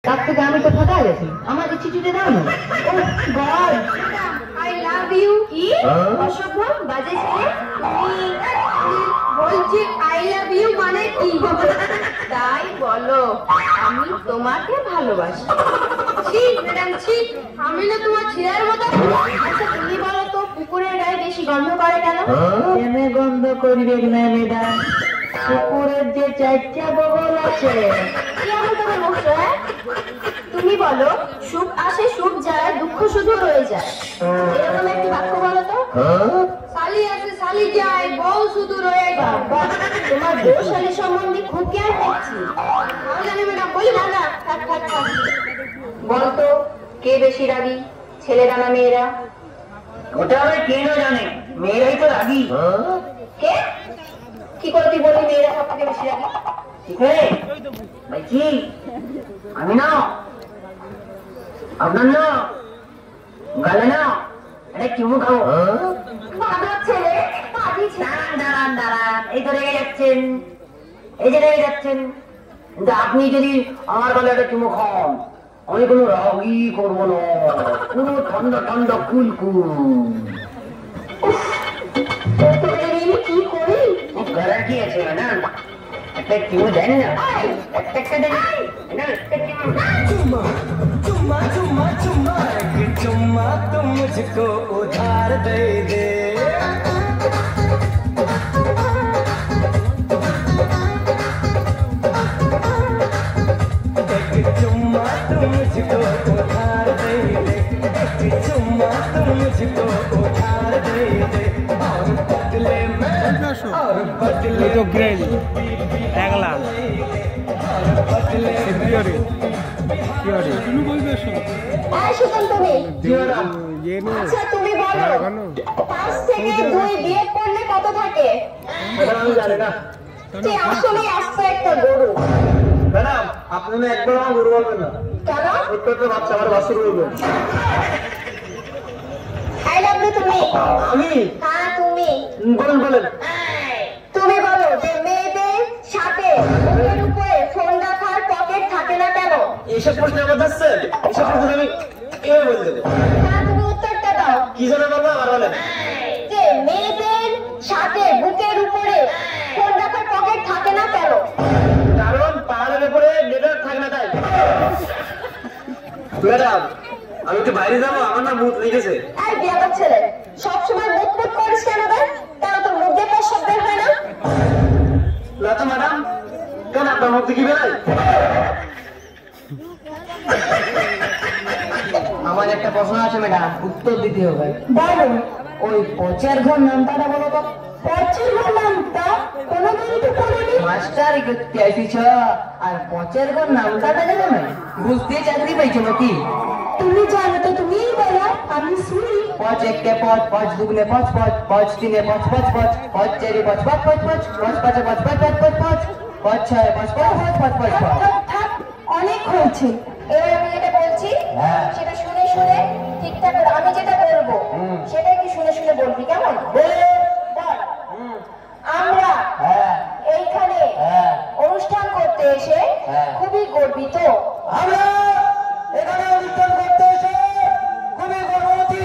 তার থেকে আমি তো ফাঁকা গেছি, আমাকে চিঠিটা দাও না। ও গড, আই লাভ ইউ। কি অসভ্য বাজে ছেলে তুমি! বলছি আই লাভ ইউ মানে কি? তাই বলো আমি তোমাকে ভালোবাসি। ছি ম্যাডাম ছি, আমি না তোমার ছেলের মতো। আচ্ছা তুমি বলো তো কুকুরের গায়ে বেশি গন্ধ করে কেন? কেনে গন্ধ করবে না ম্যাডাম, কুকুরের যে চারটা বগল আছে। কি এমন করে বলছো? তুমি বলো সুখ আসে সুখ যায়, দুঃখ শুধু রয়ে যায়। এরকম একটি বাক্য বলো তো। শালি আসে শালি যায়, বউ শুধু রয়ে যায়। তোমার বউ শালি সম্বন্ধে খুব জ্ঞান দেখছি। তাহলে আমি ম্যাডাম বলি না না, থাক থাক থাক। বলতো কে বেশি রাগী, ছেলেরা না মেয়েরা? ওটা আবার কে না জানে, মেয়েরাই তো রাগী। কে? কি করে তুই বললি মেয়েরা সব থেকে বেশি রাগী? ঠিক আছে ভাইজি, আমি না আপনার না গালে না এটা চুমু খাবো। বাবা ছেলে দাঁড়ান দাঁড়ান দাঁড়ান, এই তো রেগে যাচ্ছেন, এই যে রেগে যাচ্ছেন। কিন্তু আপনি যদি আমার গালে একটা চুমু খান, আমি কোনো রাগই করবো না, পুরো ঠান্ডা ঠান্ডা কুল কুল। কি করি? করার কি আছে না, একটা চুমু দেন না, একটা দেন না, একটা চুমু। चुम्मा चुम्मा चुम्मा एक चुम्मा तुम मुझको उधार दे दे। एक चुम्मा तुम मुझको उधार दे दे, एक चुम्मा तुम मुझको उधार दे दे। और बदले में और बदले तो ग्रेड একলা बदले আচ্ছা তুমি বলো 5 থেকে 2 বিয়োগ করলে কত থাকে? আমি জানি না তুই আসলে আস্ত একটা গরু। ম্যাডাম, আপনি না একবার আমার গরু বলবেন না, কেন? প্রত্যেকটা বাচ্চা আমার বাছুর বলবেন। আই লাভ ইউ তুমি। আমি? হ্যাঁ তুমি। বলেন বলেন। তুমি বলো যে মেয়েদের সাথে বুকের উপরে ফোন রাখার পকেট থাকে না কেন? এইসব প্রশ্ন আমার যাচ্ছে, এইসব প্রশ্ন আমি কিভাবে বলতে দেবো? হ্যাঁ তুমি উত্তরটা দাও। কি জানে বলবো আবার বলেন। যে মেয়েদের সাথে বুকের উপরে ফোন রাখার পকেট থাকে না কেন? কারণ পাহাড়ের উপরে নেটওয়ার্ক থাকে না তাই। ম্যাডাম, আমি একটু বাইরে যাবো, আমার না মুখ লেগেছে। এই বিয়াদব ছেলে, সবসময় মুখ মুখ করিস কেন রে? কেন তোর মুখ দিয়ে তোর শব্দ বের হয় না? না তো ম্যাডাম, কেন আপনার মুখ থেকে বেরোয়? আমার একটা প্রশ্ন আছে ম্যাডাম, উত্তর দিতে হবে। বলো। ওই পচের ঘর নামটা বলো তো। পশ্চিম নামটা কোনোদিন তো পড়িনি। মাস্টার করতে আসিছ আর পচের ঘর নামটা জানো না, বুঝতে চাকরি পাইছো নাকি? তুমি জানো তো তুমিই বলো, আমি শুনি। পাঁচ একে পাঁচ, পাঁচ দুগুনে পাঁচ পাঁচ, পাঁচ তিনে পাঁচ পাঁচ পাঁচ, পাঁচ চারে পাঁচ পাঁচ পাঁচ পাঁচ, পাঁচ পাঁচে পাঁচ পাঁচ পাঁচ পাঁচ পাঁচ, পাঁচ ছয় পাঁচ পাঁচ পাঁচ পাঁচ পাঁচ পাঁচ। থাক, অনেক হয়েছে। এবার আমি যেটা বলছি সেটা শুনে শুনে ঠিকঠাক আমি যেটা বলবো সেটাই কি শুনে শুনে বলবি, কেমন? বল। আমরা এইখানে অনুষ্ঠান করতে এসে খুবই গর্বিত। আমরা এখানে অনুষ্ঠান করতে এসে খুবই গর্ববতী।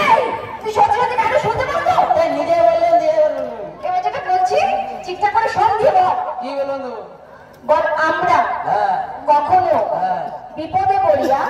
এই, তুই সত্যি সত্যি কারো শুনতে পারো তো? নিজে বললেন দিয়ে বললেন। এবার যেটা বলছি ঠিকঠাক করে শোন দিয়ে বল। কি বলুন? বল আমরা কখনো বিপদে পড়িয়া